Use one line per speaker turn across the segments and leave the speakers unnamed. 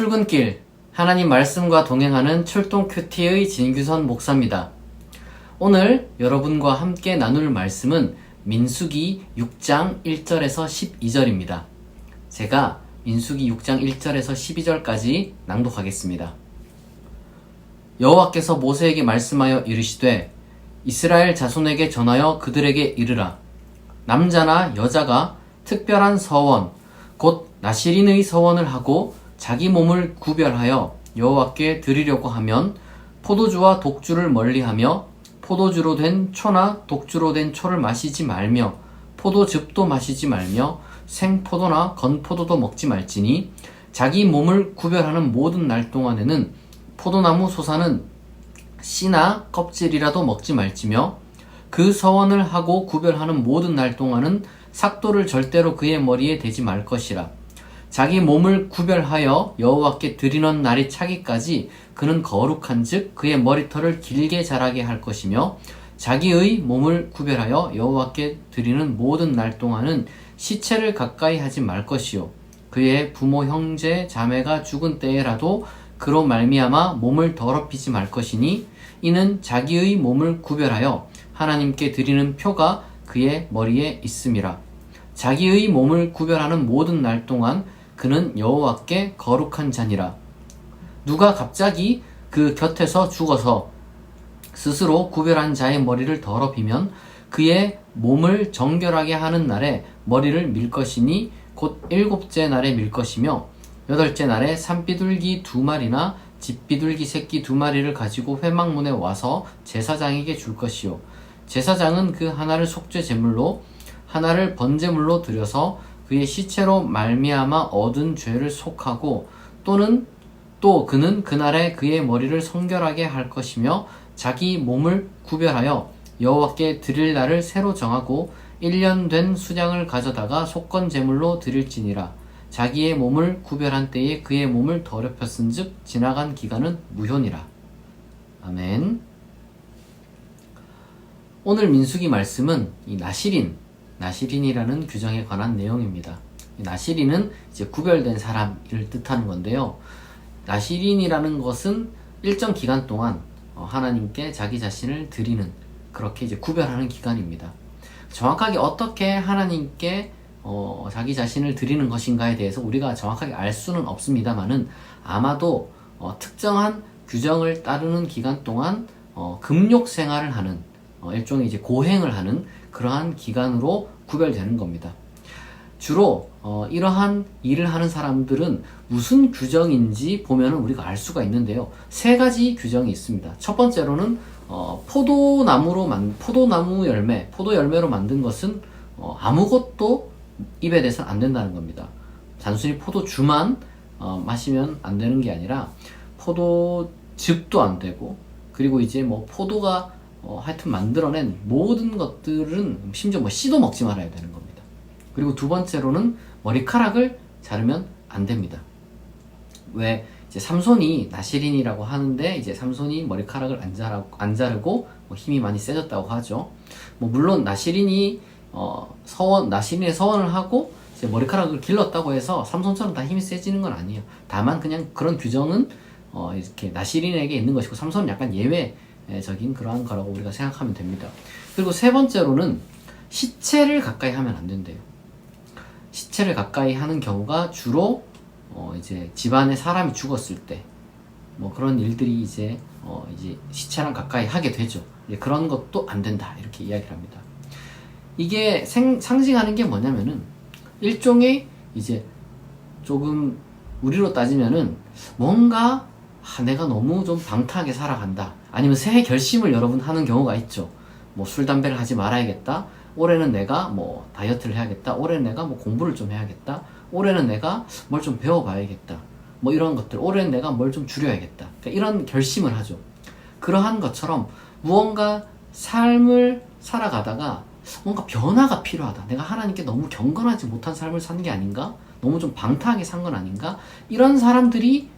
출근길, 하나님 말씀과 동행하는 출동 큐티의 진규선 목사입니다. 오늘 여러분과 함께 나눌 말씀은 민수기 6장 1절에서 12절입니다. 제가 민수기 6장 1절에서 12절까지 낭독하겠습니다. 여호와께서 모세에게 말씀하여 이르시되 이스라엘 자손에게 전하여 그들에게 이르라. 남자나 여자가 특별한 서원, 곧 나시린의 서원을 하고 자기 몸을 구별하여 여호와께 드리려고 하면 포도주와 독주를 멀리하며 포도주로 된 초나 독주로 된 초를 마시지 말며 포도즙도 마시지 말며 생포도나 건포도도 먹지 말지니 자기 몸을 구별하는 모든 날 동안에는 포도나무 솟아는 씨나 껍질이라도 먹지 말지며 그 서원을 하고 구별하는 모든 날 동안은 삭도를 절대로 그의 머리에 대지 말 것이라. 자기 몸을 구별하여 여호와께 드리는 날이 차기까지 그는 거룩한즉 그의 머리털을 길게 자라게 할 것이며 자기의 몸을 구별하여 여호와께 드리는 모든 날 동안은 시체를 가까이 하지 말 것이요 그의 부모 형제 자매가 죽은 때에라도 그로 말미암아 몸을 더럽히지 말 것이니 이는 자기의 몸을 구별하여 하나님께 드리는 표가 그의 머리에 있음이라. 자기의 몸을 구별하는 모든 날 동안 그는 여호와께 거룩한 자니라. 누가 갑자기 그 곁에서 죽어서 스스로 구별한 자의 머리를 더럽히면 그의 몸을 정결하게 하는 날에 머리를 밀 것이니 곧 7째 날에 밀 것이며 8째 날에 산비둘기 2마리나 집비둘기 새끼 2마리를 가지고 회막문에 와서 제사장에게 줄 것이요 제사장은 그 하나를 속죄 제물로 하나를 번제물로 드려서 그의 시체로 말미암아 얻은 죄를 속하고 또 그는 그날에 그의 머리를 성결하게 할 것이며 자기 몸을 구별하여 여호와께 드릴 날을 새로 정하고 1년 된 수량을 가져다가 속건 제물로 드릴지니라. 자기의 몸을 구별한 때에 그의 몸을 더럽혔은즉 지나간 기간은 무효니라. 아멘. 오늘 민수기 말씀은 이 나시린이라는 규정에 관한 내용입니다. 나시린은 이제 구별된 사람을 뜻하는 건데요. 나시린이라는 것은 일정 기간 동안 하나님께 자기 자신을 드리는 그렇게 이제 구별하는 기간입니다. 정확하게 어떻게 하나님께 자기 자신을 드리는 것인가에 대해서 우리가 정확하게 알 수는 없습니다만은 아마도 특정한 규정을 따르는 기간 동안 금욕 생활을 하는 일종의 이제 고행을 하는 그러한 기간으로 구별되는 겁니다. 주로 이러한 일을 하는 사람들은 무슨 규정인지 보면 우리가 알 수가 있는데요. 3가지 규정이 있습니다. 첫 번째로는 포도나무 열매, 포도 열매로 만든 것은 아무것도 입에 대서는 안 된다는 겁니다. 단순히 포도주만 마시면 안 되는 게 아니라 포도즙도 안 되고 그리고 이제 뭐 포도가 하여튼 만들어낸 모든 것들은 심지어 씨도 먹지 말아야 되는 겁니다. 그리고 두 번째로는 머리카락을 자르면 안 됩니다. 왜 이제 삼손이 나시린이라고 하는데 이제 삼손이 머리카락을 안 자르고 힘이 많이 세졌다고 하죠. 물론 나시린이 나시린의 서원을 하고 이제 머리카락을 길렀다고 해서 삼손처럼 다 힘이 세지는 건 아니에요. 다만 그냥 그런 규정은 이렇게 나시린에게 있는 것이고 삼손은 약간 예외적인 그러한 거라고 우리가 생각하면 됩니다. 그리고 세 번째로는 시체를 가까이 하면 안 된대요. 시체를 가까이 하는 경우가 주로 이제 집안에 사람이 죽었을 때 그런 일들이 이제 시체랑 가까이 하게 되죠. 그런 것도 안 된다 이렇게 이야기를 합니다. 이게 상징하는 게 뭐냐면은 일종의 이제 조금 우리로 따지면은 뭔가 내가 너무 좀 방탕하게 살아간다. 아니면 새해 결심을 여러분 하는 경우가 있죠. 술, 담배를 하지 말아야겠다. 올해는 내가 다이어트를 해야겠다. 올해는 내가 공부를 좀 해야겠다. 올해는 내가 뭘 좀 배워봐야겠다. 이런 것들. 올해는 내가 뭘 좀 줄여야겠다. 그러니까 이런 결심을 하죠. 그러한 것처럼 무언가 삶을 살아가다가 뭔가 변화가 필요하다. 내가 하나님께 너무 경건하지 못한 삶을 산 게 아닌가? 너무 좀 방탕하게 산 건 아닌가? 이런 사람들이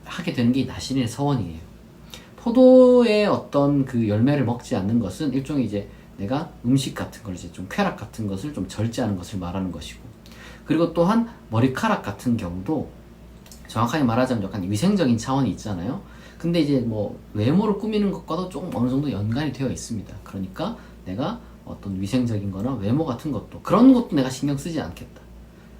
하게 되는 게 나시린의 서원이에요. 포도의 어떤 그 열매를 먹지 않는 것은 일종의 이제 내가 음식 같은 걸 이제 좀 쾌락 같은 것을 좀 절제하는 것을 말하는 것이고, 그리고 또한 머리카락 같은 경우도 정확하게 말하자면 약간 위생적인 차원이 있잖아요. 근데 이제 뭐 외모를 꾸미는 것과도 조금 어느 정도 연관이 되어 있습니다. 그러니까 내가 어떤 위생적인 거나 외모 같은 것도, 그런 것도 내가 신경 쓰지 않겠다.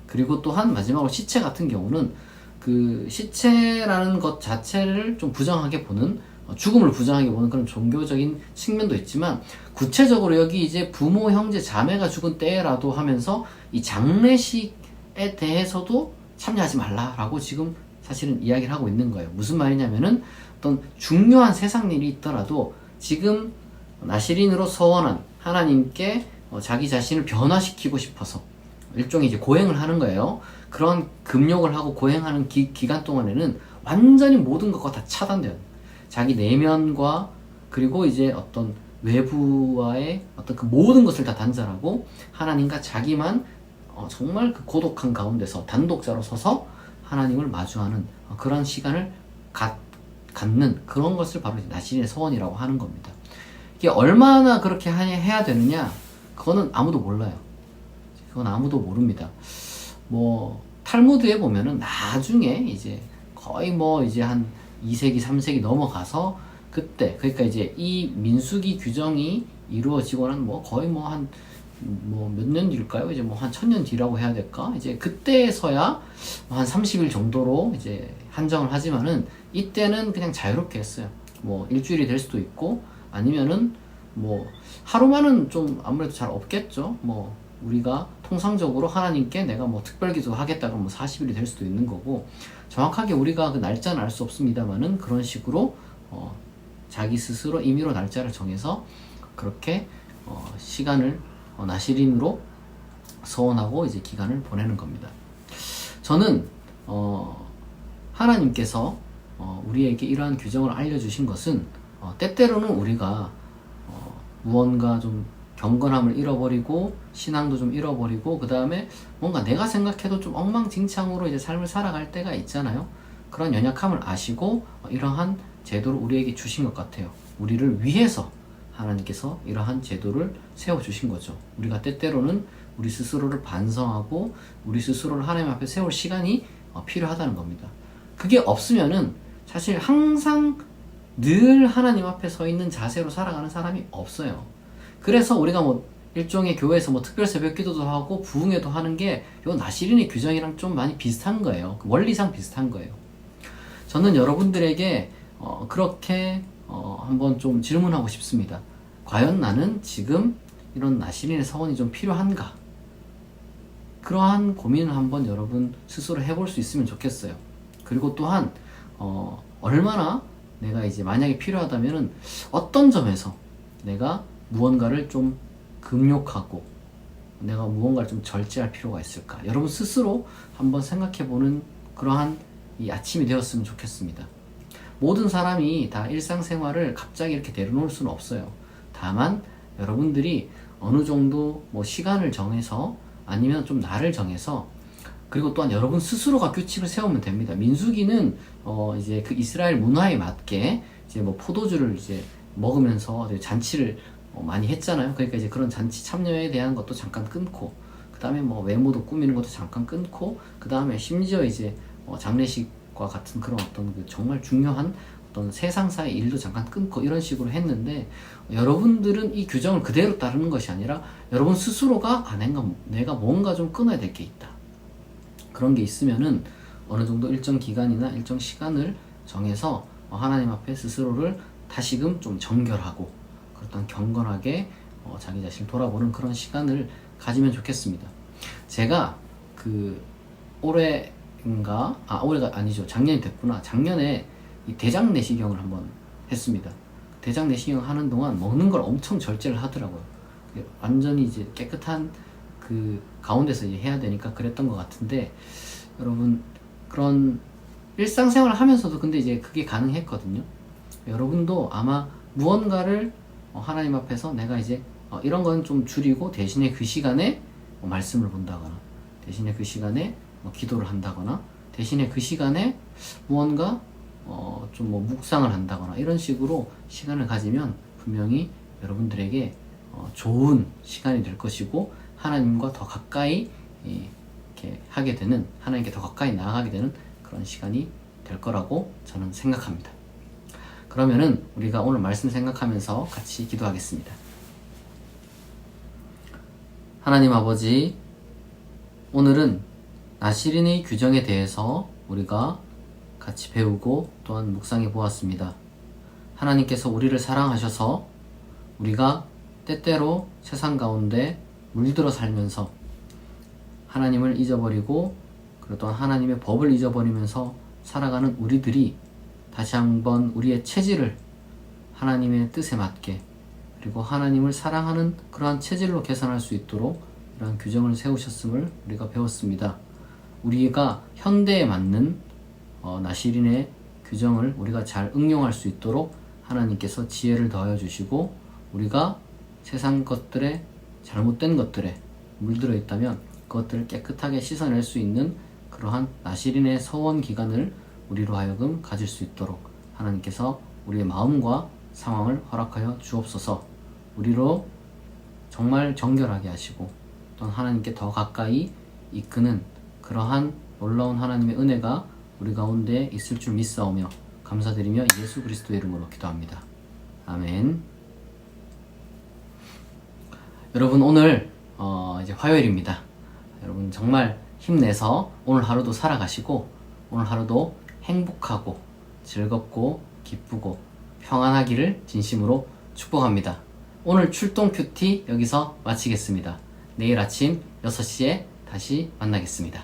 그리고 또한 마지막으로 시체 같은 경우는 그 시체라는 것 자체를 좀 부정하게 보는, 죽음을 부정하게 보는 그런 종교적인 측면도 있지만, 구체적으로 여기 이제 부모, 형제, 자매가 죽은 때라도 하면서 이 장례식에 대해서도 참여하지 말라라고 지금 사실은 이야기를 하고 있는 거예요. 무슨 말이냐면은 어떤 중요한 세상 일이 있더라도 지금 나시린으로 서원한 하나님께 자기 자신을 변화시키고 싶어서 일종의 이제 고행을 하는 거예요. 그런 금욕을 하고 고행하는 기간 동안에는 완전히 모든 것과 다 차단돼요. 자기 내면과 그리고 이제 어떤 외부와의 어떤 그 모든 것을 다 단절하고 하나님과 자기만 정말 그 고독한 가운데서 단독자로 서서 하나님을 마주하는 그런 시간을 갖는 그런 것을 바로 나시린의 서원이라고 하는 겁니다. 이게 얼마나 그렇게 해야 되느냐? 그거는 아무도 몰라요. 그건 아무도 모릅니다. 뭐 탈무드에 보면은 나중에 이제 거의 뭐 이제 한 2세기, 3세기 넘어가서 그때, 그러니까 이제 이 민수기 규정이 이루어지고는 뭐 거의 뭐 한 뭐 몇 년 뒤일까요? 이제 뭐 한 1000년 뒤라고 해야 될까? 이제 그때서야 한 30일 정도로 이제 한정을 하지만은 이때는 그냥 자유롭게 했어요. 뭐 일주일이 될 수도 있고 아니면은 뭐 하루만은 좀 아무래도 잘 없겠죠. 뭐 우리가 통상적으로 하나님께 내가 뭐 특별 기도 하겠다 그러면 뭐 40일이 될 수도 있는 거고, 정확하게 우리가 그 날짜는 알 수 없습니다만은 그런 식으로 자기 스스로 임의로 날짜를 정해서 그렇게 시간을 나시린으로 서원하고 이제 기간을 보내는 겁니다. 저는 하나님께서 우리에게 이러한 규정을 알려주신 것은 때때로는 우리가 무언가 좀 경건함을 잃어버리고 신앙도 좀 잃어버리고 그 다음에 뭔가 내가 생각해도 좀 엉망진창으로 이제 삶을 살아갈 때가 있잖아요. 그런 연약함을 아시고 이러한 제도를 우리에게 주신 것 같아요. 우리를 위해서 하나님께서 이러한 제도를 세워주신 거죠. 우리가 때때로는 우리 스스로를 반성하고 우리 스스로를 하나님 앞에 세울 시간이 필요하다는 겁니다. 그게 없으면은 사실 항상 늘 하나님 앞에 서 있는 자세로 살아가는 사람이 없어요. 그래서 우리가 뭐 일종의 교회에서 뭐 특별 새벽 기도도 하고 부흥회도 하는 게 요 나시린의 규정이랑 좀 많이 비슷한 거예요. 원리상 비슷한 거예요. 저는 여러분들에게 그렇게 한번 좀 질문하고 싶습니다. 과연 나는 지금 이런 나시린의 서원이 좀 필요한가? 그러한 고민을 한번 여러분 스스로 해볼 수 있으면 좋겠어요. 그리고 또한 얼마나 내가 이제 만약에 필요하다면은 어떤 점에서 내가 무언가를 좀 금욕하고 내가 무언가를 좀 절제할 필요가 있을까? 여러분 스스로 한번 생각해보는 그러한 이 아침이 되었으면 좋겠습니다. 모든 사람이 다 일상생활을 갑자기 이렇게 내려놓을 수는 없어요. 다만 여러분들이 어느 정도 뭐 시간을 정해서 아니면 좀 날을 정해서, 그리고 또한 여러분 스스로가 규칙을 세우면 됩니다. 민수기는 이제 그 이스라엘 문화에 맞게 이제 뭐 포도주를 이제 먹으면서 잔치를 많이 했잖아요. 그러니까 이제 그런 잔치 참여에 대한 것도 잠깐 끊고, 그 다음에 뭐 외모도 꾸미는 것도 잠깐 끊고, 그 다음에 심지어 이제 장례식과 같은 그런 어떤 그 정말 중요한 어떤 세상사의 일도 잠깐 끊고 이런 식으로 했는데, 여러분들은 이 규정을 그대로 따르는 것이 아니라 여러분 스스로가 내가 뭔가 좀 끊어야 될 게 있다. 그런 게 있으면은 어느 정도 일정 기간이나 일정 시간을 정해서 하나님 앞에 스스로를 다시금 좀 정결하고 그렇다면 경건하게 자기 자신을 돌아보는 그런 시간을 가지면 좋겠습니다. 제가 그 올해가 아니죠. 작년이 됐구나. 작년에 이 대장 내시경을 한번 했습니다. 대장 내시경 하는 동안 먹는 걸 엄청 절제를 하더라고요. 완전히 이제 깨끗한 그 가운데서 이제 해야 되니까 그랬던 것 같은데, 여러분 그런 일상생활을 하면서도 근데 이제 그게 가능했거든요. 여러분도 아마 무언가를 하나님 앞에서 내가 이제 이런 건 좀 줄이고 대신에 그 시간에 말씀을 본다거나 대신에 그 시간에 기도를 한다거나 대신에 그 시간에 무언가 좀 뭐 묵상을 한다거나 이런 식으로 시간을 가지면 분명히 여러분들에게 좋은 시간이 될 것이고 하나님과 더 가까이 이렇게 하게 되는, 하나님께 더 가까이 나아가게 되는 그런 시간이 될 거라고 저는 생각합니다. 그러면은 우리가 오늘 말씀 생각하면서 같이 기도하겠습니다. 하나님 아버지, 오늘은 나시린의 규정에 대해서 우리가 같이 배우고 또한 묵상해 보았습니다. 하나님께서 우리를 사랑하셔서 우리가 때때로 세상 가운데 물들어 살면서 하나님을 잊어버리고 그리고 또한 하나님의 법을 잊어버리면서 살아가는 우리들이 다시 한번 우리의 체질을 하나님의 뜻에 맞게 그리고 하나님을 사랑하는 그러한 체질로 개선할 수 있도록 이러한 규정을 세우셨음을 우리가 배웠습니다. 우리가 현대에 맞는 나시린의 규정을 우리가 잘 응용할 수 있도록 하나님께서 지혜를 더하여 주시고 우리가 세상 것들에 잘못된 것들에 물들어 있다면 그것들을 깨끗하게 씻어낼 수 있는 그러한 나시린의 서원 기간을 우리로 하여금 가질 수 있도록 하나님께서 우리의 마음과 상황을 허락하여 주옵소서. 우리로 정말 정결하게 하시고 또 하나님께 더 가까이 이끄는 그러한 놀라운 하나님의 은혜가 우리 가운데 있을 줄 믿사오며 감사드리며 예수 그리스도의 이름으로 기도합니다. 아멘. 여러분, 오늘 이제 화요일입니다. 여러분 정말 힘내서 오늘 하루도 살아가시고 오늘 하루도 행복하고 즐겁고 기쁘고 평안하기를 진심으로 축복합니다. 오늘 출동 큐티 여기서 마치겠습니다. 내일 아침 6시에 다시 만나겠습니다.